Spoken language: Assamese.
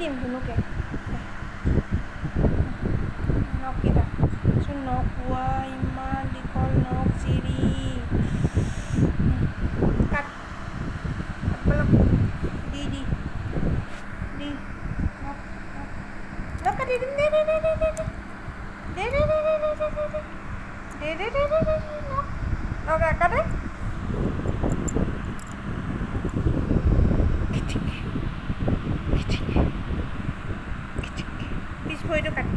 দিম ধুনুকে নখকেইটা চোন নখ পোৱা ইমান দীঘল নখ চিৰি কাট কাটবলক দি দি দি নখ নখ কাটি দিম দে দে দে দে দে দে দে দে দে দে দে দে দে দে দে নখ নখ কাটে পিছ ভৰিটো কাটি